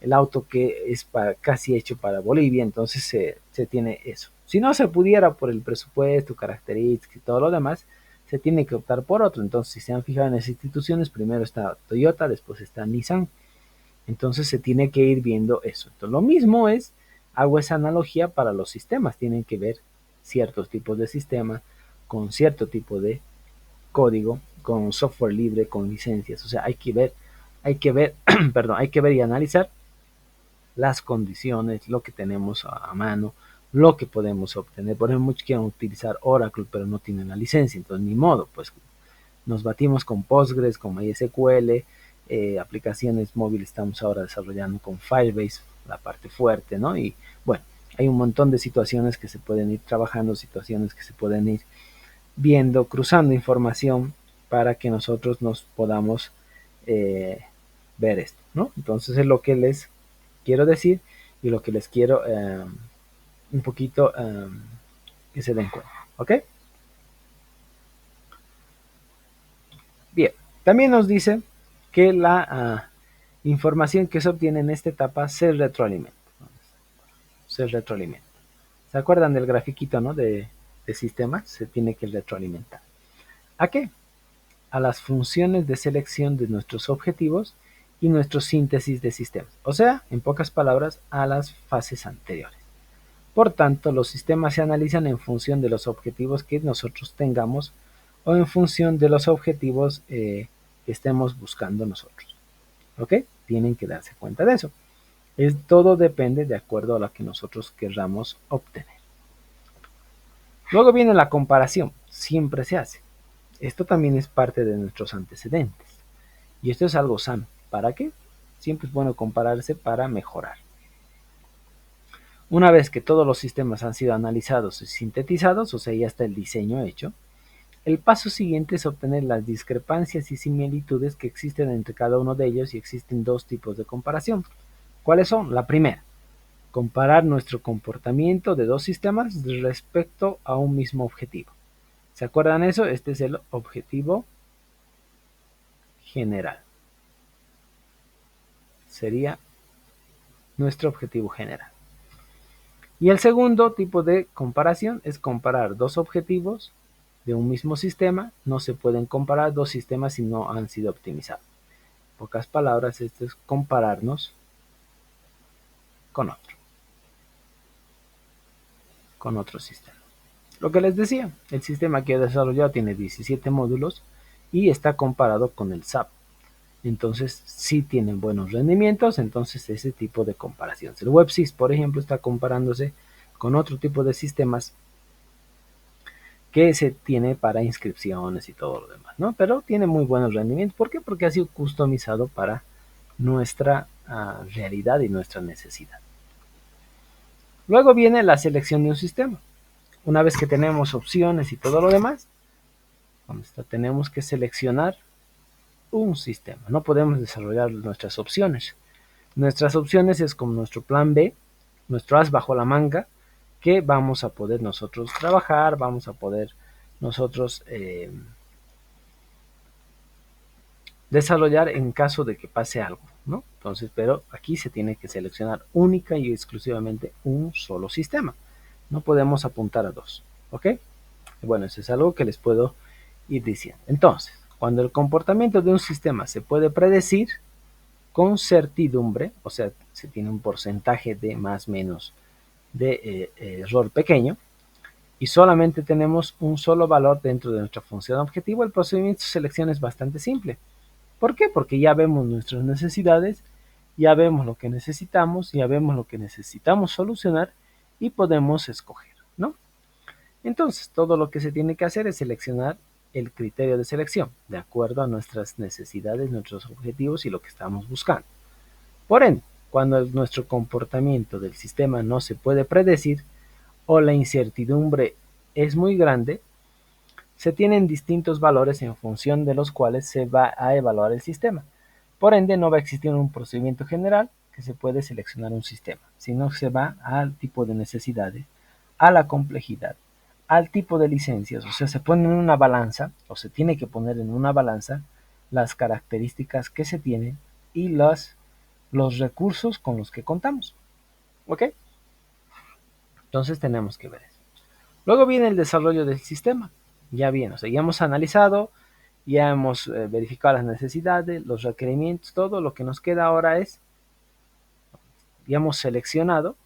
el auto que es casi hecho para Bolivia, entonces se tiene eso. Si no se pudiera por el presupuesto, características y todo lo demás, se tiene que optar por otro. Entonces, si se han fijado en las instituciones, primero está Toyota, después está Nissan. Entonces se tiene que ir viendo eso. Entonces, lo mismo es, hago esa analogía para los sistemas. Tienen que ver ciertos tipos de sistemas con cierto tipo de código, con software libre, con licencias. O sea, hay que ver, perdón, hay que ver y analizar las condiciones, lo que tenemos a mano, lo que podemos obtener. Por ejemplo, muchos quieren utilizar Oracle, pero no tienen la licencia, entonces ni modo, pues nos batimos con Postgres, con MySQL, aplicaciones móviles estamos ahora desarrollando con Firebase, la parte fuerte, ¿no? Y bueno, hay un montón de situaciones que se pueden ir trabajando, situaciones que se pueden ir viendo, cruzando información para que nosotros nos podamos ver esto, ¿no? Entonces es lo que les quiero decir y lo que les quiero un poquito que se den cuenta, ¿ok? Bien, también nos dice que la información que se obtiene en esta etapa se retroalimenta. Se retroalimenta. ¿Se acuerdan del grafiquito, ¿no? de sistema? Se tiene que retroalimentar. ¿A qué? A las funciones de selección de nuestros objetivos y nuestro síntesis de sistemas. O sea, en pocas palabras, a las fases anteriores. Por tanto, los sistemas se analizan en función de los objetivos que nosotros tengamos o en función de los objetivos que estemos buscando nosotros. ¿Ok? Tienen que darse cuenta de eso. Todo depende de acuerdo a lo que nosotros querramos obtener. Luego viene la comparación. Siempre se hace. Esto también es parte de nuestros antecedentes. Y esto es algo sano. ¿Para qué? Siempre es bueno compararse para mejorar. Una vez que todos los sistemas han sido analizados y sintetizados, o sea, ya está el diseño hecho, el paso siguiente es obtener las discrepancias y similitudes que existen entre cada uno de ellos y existen dos tipos de comparación. ¿Cuáles son? La primera, comparar nuestro comportamiento de dos sistemas respecto a un mismo objetivo. ¿Se acuerdan eso? Este es el objetivo general. Sería nuestro objetivo general. Y el segundo tipo de comparación es comparar dos objetivos de un mismo sistema. No se pueden comparar dos sistemas si no han sido optimizados. En pocas palabras, esto es compararnos con otro sistema. Lo que les decía, el sistema que he desarrollado tiene 17 módulos y está comparado con el SAP. Entonces, sí tienen buenos rendimientos, entonces ese tipo de comparaciones. El WebSys, por ejemplo, está comparándose con otro tipo de sistemas que se tiene para inscripciones y todo lo demás, ¿no? Pero tiene muy buenos rendimientos. ¿Por qué? Porque ha sido customizado para nuestra realidad y nuestra necesidad. Luego viene la selección de un sistema. Una vez que tenemos opciones y todo lo demás, tenemos que seleccionar un sistema. No podemos desarrollar nuestras opciones. Nuestras opciones es como nuestro plan B, nuestro as bajo la manga, que vamos a poder nosotros trabajar, vamos a poder nosotros desarrollar en caso de que pase algo, ¿no? Entonces, pero aquí se tiene que seleccionar única y exclusivamente un solo sistema. No podemos apuntar a dos, ¿ok? Bueno, eso es algo que les puedo ir diciendo. Entonces, cuando el comportamiento de un sistema se puede predecir con certidumbre, o sea, se tiene un porcentaje de más o menos de error pequeño, y solamente tenemos un solo valor dentro de nuestra función objetivo, el procedimiento de selección es bastante simple. ¿Por qué? Porque ya vemos nuestras necesidades, ya vemos lo que necesitamos, ya vemos lo que necesitamos solucionar y podemos escoger, ¿no? Entonces, todo lo que se tiene que hacer es seleccionar el criterio de selección, de acuerdo a nuestras necesidades, nuestros objetivos y lo que estamos buscando. Por ende, cuando nuestro comportamiento del sistema no se puede predecir o la incertidumbre es muy grande, se tienen distintos valores en función de los cuales se va a evaluar el sistema. Por ende, no va a existir un procedimiento general que se puede seleccionar un sistema, sino que se va al tipo de necesidades, a la complejidad, al tipo de licencias, o sea, se pone en una balanza, o se tiene que poner en una balanza las características que se tienen y los recursos con los que contamos. ¿Ok? Entonces tenemos que ver eso. Luego viene el desarrollo del sistema. Ya bien, o sea, ya hemos analizado, ya hemos verificado las necesidades, los requerimientos, todo lo que nos queda ahora es, ya hemos seleccionado,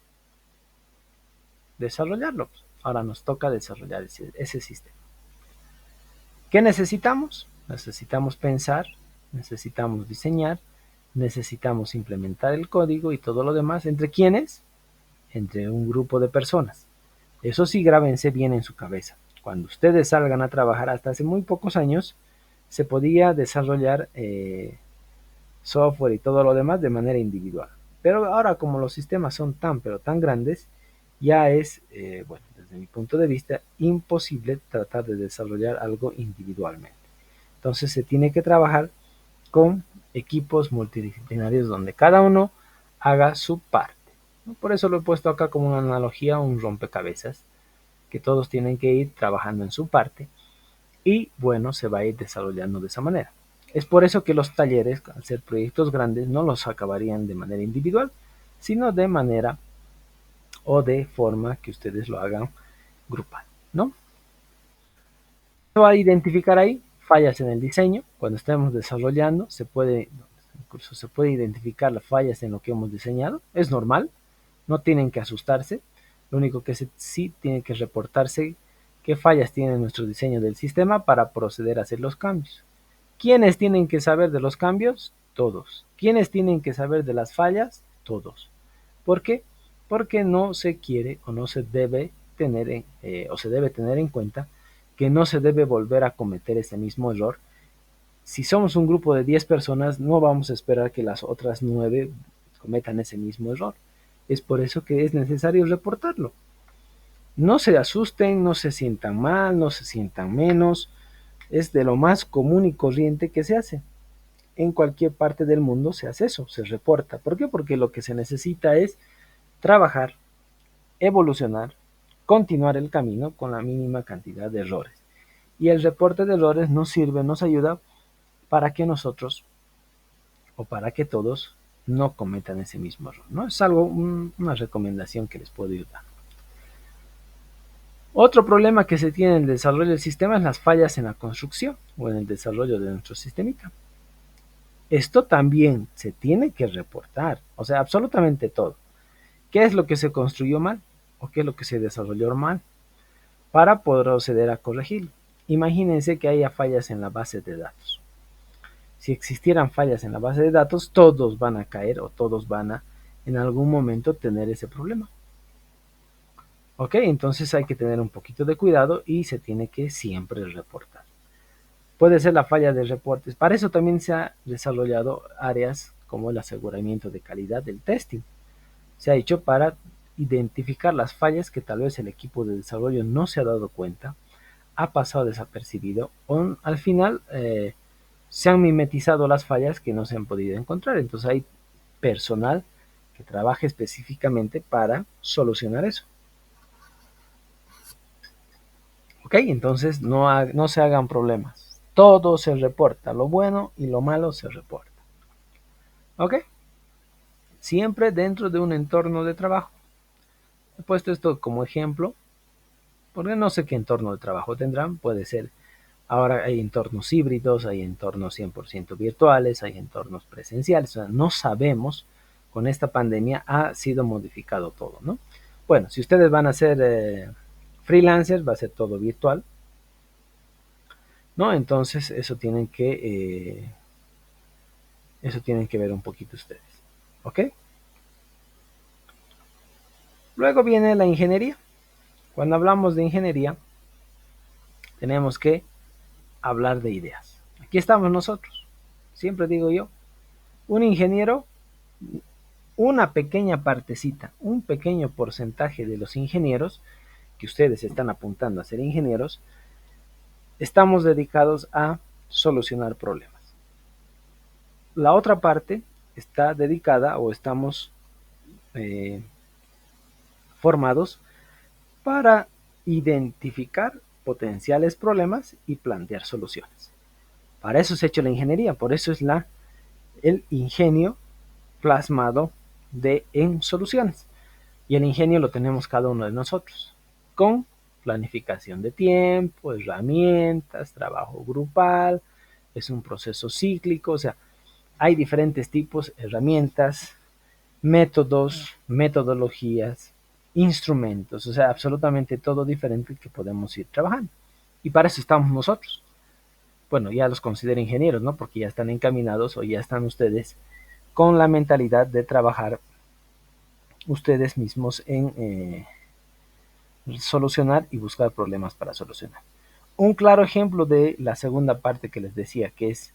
desarrollarlo. Ahora nos toca desarrollar ese sistema. ¿Qué necesitamos? Necesitamos pensar, necesitamos diseñar, necesitamos implementar el código y todo lo demás. ¿Entre quiénes? Entre un grupo de personas. Eso sí, grábense bien en su cabeza. Cuando ustedes salgan a trabajar, hasta hace muy pocos años, se podía desarrollar software y todo lo demás de manera individual. Pero ahora, como los sistemas son pero tan grandes, ya es, bueno, desde mi punto de vista, imposible tratar de desarrollar algo individualmente. Entonces se tiene que trabajar con equipos multidisciplinarios donde cada uno haga su parte. Por eso lo he puesto acá como una analogía, un rompecabezas, que todos tienen que ir trabajando en su parte y bueno, se va a ir desarrollando de esa manera. Es por eso que los talleres, al ser proyectos grandes, no los acabarían de manera individual, sino de manera o de forma que ustedes lo hagan grupal, ¿no? Se va a identificar ahí fallas en el diseño. Cuando estemos desarrollando, incluso se puede identificar las fallas en lo que hemos diseñado. Es normal, no tienen que asustarse. Lo único que sí tiene que reportarse qué fallas tiene nuestro diseño del sistema para proceder a hacer los cambios. ¿Quiénes tienen que saber de los cambios? Todos. ¿Quiénes tienen que saber de las fallas? Todos. ¿Por qué? Porque no se quiere o no se debe o se debe tener en cuenta que no se debe volver a cometer ese mismo error. Si somos un grupo de 10 personas, no vamos a esperar que las otras 9 cometan ese mismo error. Es por eso que es necesario reportarlo. No se asusten, no se sientan mal, no se sientan menos. Es de lo más común y corriente que se hace. En cualquier parte del mundo se hace eso, se reporta. ¿Por qué? Porque lo que se necesita es trabajar, evolucionar, continuar el camino con la mínima cantidad de errores. Y el reporte de errores nos sirve, nos ayuda para que nosotros o para que todos no cometan ese mismo error, ¿no? Es algo, una recomendación que les puedo ayudar. Otro problema que se tiene en el desarrollo del sistema es las fallas en la construcción o en el desarrollo de nuestro sistemita. Esto también se tiene que reportar, o sea, absolutamente todo. ¿Qué es lo que se construyó mal o qué es lo que se desarrolló mal para poder proceder a corregirlo? Imagínense que haya fallas en la base de datos. Si existieran fallas en la base de datos, todos van a caer o todos van a en algún momento tener ese problema. Ok, entonces hay que tener un poquito de cuidado y se tiene que siempre reportar. Puede ser la falla de reportes. Para eso también se ha desarrollado áreas como el aseguramiento de calidad del testing. Se ha hecho para identificar las fallas que tal vez el equipo de desarrollo no se ha dado cuenta, ha pasado desapercibido o al final se han mimetizado las fallas que no se han podido encontrar. Entonces hay personal que trabaja específicamente para solucionar eso. Ok, entonces no se hagan problemas. Todo se reporta, lo bueno y lo malo se reporta. Ok, siempre dentro de un entorno de trabajo. He puesto esto como ejemplo porque no sé qué entorno de trabajo tendrán. Puede ser, ahora hay entornos híbridos, hay entornos 100% virtuales, hay entornos presenciales. O sea, no sabemos, con esta pandemia ha sido modificado todo, ¿no? Bueno, si ustedes van a ser freelancers, va a ser todo virtual, ¿no? Entonces eso tienen que ver un poquito ustedes, ¿ok? Luego viene la ingeniería. Cuando hablamos de ingeniería, tenemos que hablar de ideas. Aquí estamos nosotros. Siempre digo yo, un ingeniero, una pequeña partecita, un pequeño porcentaje de los ingenieros que ustedes están apuntando a ser ingenieros, estamos dedicados a solucionar problemas. La otra parte está dedicada o estamos eh, formados para identificar potenciales problemas y plantear soluciones. Para eso se ha hecho la ingeniería, por eso es el ingenio plasmado en soluciones. Y el ingenio lo tenemos cada uno de nosotros, con planificación de tiempo, herramientas, trabajo grupal, es un proceso cíclico, o sea, hay diferentes tipos, herramientas, métodos, metodologías, instrumentos, o sea, absolutamente todo diferente que podemos ir trabajando. Y para eso estamos nosotros. Bueno, ya los considero ingenieros, ¿no? Porque ya están encaminados o ya están ustedes con la mentalidad de trabajar ustedes mismos en solucionar y buscar problemas para solucionar. Un claro ejemplo de la segunda parte que les decía, que es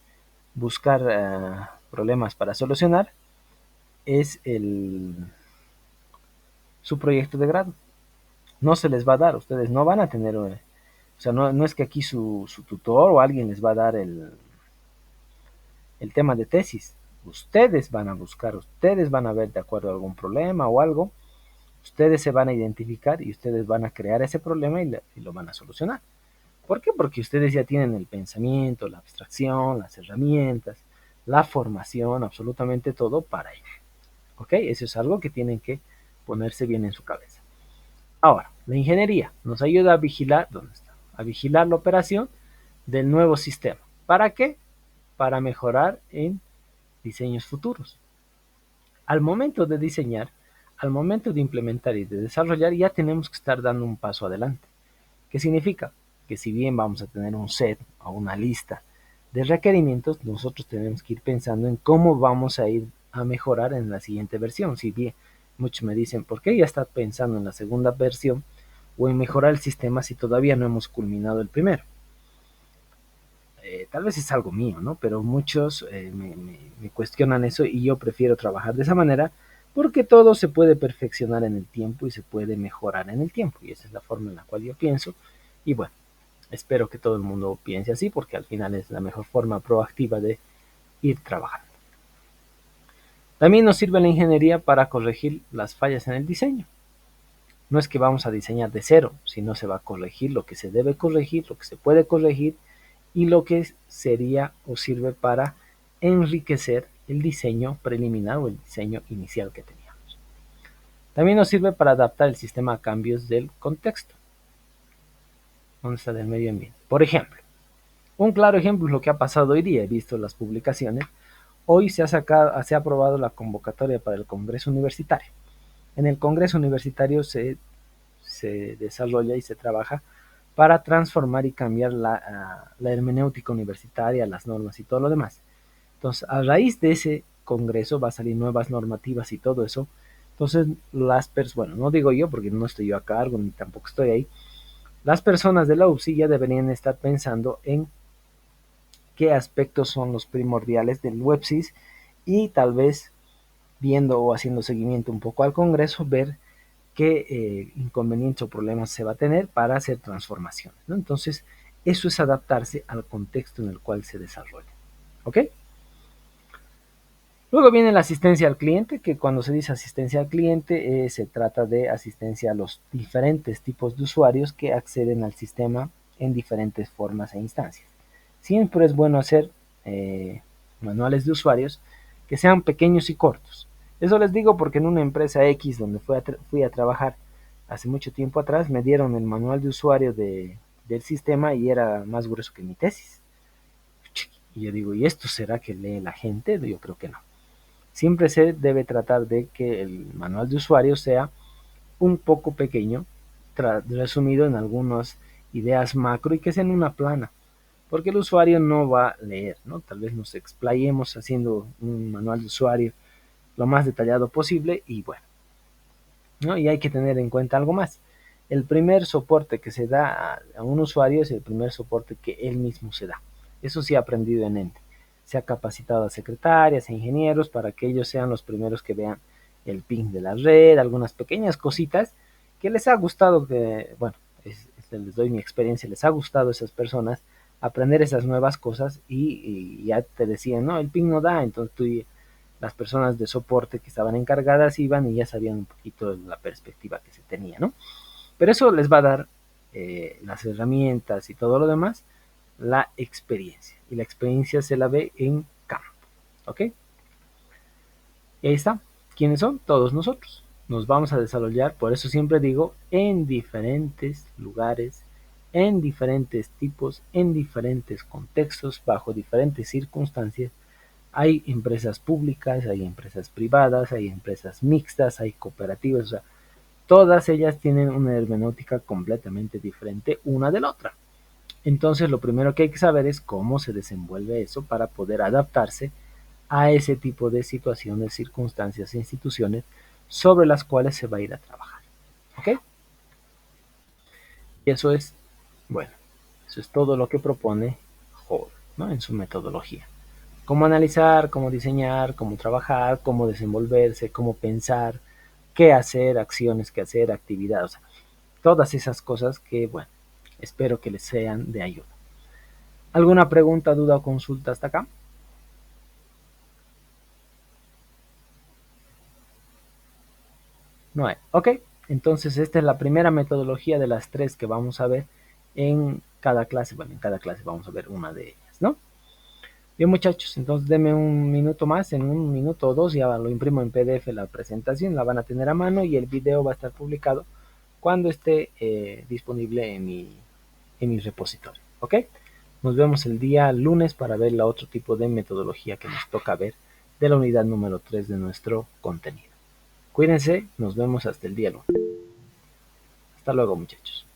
buscar problemas para solucionar, es su proyecto de grado. No se les va a dar, ustedes no van a tener, o sea, no es que aquí su tutor o alguien les va a dar el tema de tesis. Ustedes van a buscar, ustedes van a ver de acuerdo a algún problema o algo, ustedes se van a identificar y ustedes van a crear ese problema y lo van a solucionar. ¿Por qué? Porque ustedes ya tienen el pensamiento, la abstracción, las herramientas, la formación, absolutamente todo para ello. ¿Ok? Eso es algo que tienen que ponerse bien en su cabeza. Ahora, la ingeniería nos ayuda a vigilar, ¿dónde está? A vigilar la operación del nuevo sistema. ¿Para qué? Para mejorar en diseños futuros. Al momento de diseñar, al momento de implementar y de desarrollar, ya tenemos que estar dando un paso adelante. ¿Qué significa? Que si bien vamos a tener un set o una lista de requerimientos, nosotros tenemos que ir pensando en cómo vamos a ir a mejorar en la siguiente versión. Si bien muchos me dicen, ¿por qué ya está pensando en la segunda versión o en mejorar el sistema si todavía no hemos culminado el primero? Tal vez es algo mío, ¿no? Pero muchos me cuestionan eso y yo prefiero trabajar de esa manera porque todo se puede perfeccionar en el tiempo y se puede mejorar en el tiempo. Y esa es la forma en la cual yo pienso. Y bueno, espero que todo el mundo piense así porque al final es la mejor forma proactiva de ir trabajando. También nos sirve la ingeniería para corregir las fallas en el diseño. no es que vamos a diseñar de cero, sino se va a corregir lo que se debe corregir, lo que se puede corregir y lo que sería o sirve para enriquecer el diseño preliminar o el diseño inicial que teníamos. También nos sirve para adaptar el sistema a cambios del contexto. ¿Dónde está del medio ambiente? Por ejemplo, un claro ejemplo es lo que ha pasado hoy día. He visto las publicaciones. Hoy se ha aprobado la convocatoria para el Congreso Universitario. En el Congreso Universitario se desarrolla y se trabaja para transformar y cambiar la hermenéutica universitaria, las normas y todo lo demás. Entonces, a raíz de ese congreso va a salir nuevas normativas y todo eso. Entonces, bueno, no digo yo porque no estoy yo a cargo ni tampoco estoy ahí. Las personas de la UPSI ya deberían estar pensando en qué aspectos son los primordiales del WebSys y tal vez viendo o haciendo seguimiento un poco al Congreso, ver qué inconvenientes o problemas se va a tener para hacer transformaciones, ¿no? Entonces, eso es adaptarse al contexto en el cual se desarrolla. ¿Ok? Luego viene la asistencia al cliente, que cuando se dice asistencia al cliente se trata de asistencia a los diferentes tipos de usuarios que acceden al sistema en diferentes formas e instancias. Siempre es bueno hacer manuales de usuarios que sean pequeños y cortos. Eso les digo porque en una empresa X donde fui a trabajar hace mucho tiempo atrás, me dieron el manual de usuario del sistema y era más grueso que mi tesis. Y yo digo, ¿y esto será que lee la gente? Yo creo que no. Siempre se debe tratar de que el manual de usuario sea un poco pequeño, resumido en algunas ideas macro y que sea en una plana, porque el usuario no va a leer, ¿no? Tal vez nos explayemos haciendo un manual de usuario lo más detallado posible y bueno, ¿no? Y hay que tener en cuenta algo más. El primer soporte que se da a un usuario es el primer soporte que él mismo se da. Eso sí ha aprendido en Ente. Se ha capacitado a secretarias, a ingenieros para que ellos sean los primeros que vean el ping de la red, algunas pequeñas cositas que les ha gustado, bueno, les doy mi experiencia, les ha gustado a esas personas aprender esas nuevas cosas y ya te decían, no, el ping no da, entonces las personas de soporte que estaban encargadas iban y ya sabían un poquito la perspectiva que se tenía, ¿no? Pero eso les va a dar las herramientas y todo lo demás, la experiencia. Y la experiencia se la ve en campo, ¿ok? Y ahí está. ¿Quiénes son? Todos nosotros. Nos vamos a desarrollar, por eso siempre digo, en diferentes lugares, en diferentes tipos, en diferentes contextos, bajo diferentes circunstancias. Hay empresas públicas, hay empresas privadas, hay empresas mixtas, hay cooperativas, o sea, todas ellas tienen una hermenéutica completamente diferente una de la otra. Entonces, lo primero que hay que saber es cómo se desenvuelve eso para poder adaptarse a ese tipo de situaciones, circunstancias e instituciones sobre las cuales se va a ir a trabajar. ¿Ok? Y eso es, bueno, eso es todo lo que propone Hall, ¿no? En su metodología. Cómo analizar, cómo diseñar, cómo trabajar, cómo desenvolverse, cómo pensar, qué hacer, acciones que hacer, actividades, o sea, todas esas cosas que, bueno, espero que les sean de ayuda. ¿Alguna pregunta, duda o consulta hasta acá? No hay. Ok, entonces esta es la primera metodología de las tres que vamos a ver en cada clase. Bueno, en cada clase vamos a ver una de ellas, ¿no? Bien, muchachos, entonces denme un minuto más, en un minuto o dos ya lo imprimo en PDF la presentación, la van a tener a mano y el video va a estar publicado cuando esté disponible en mi repositorio, ¿ok? Nos vemos el día lunes para ver la otro tipo de metodología que nos toca ver de la unidad número 3 de nuestro contenido. Cuídense, nos vemos hasta el día lunes. Hasta luego, muchachos.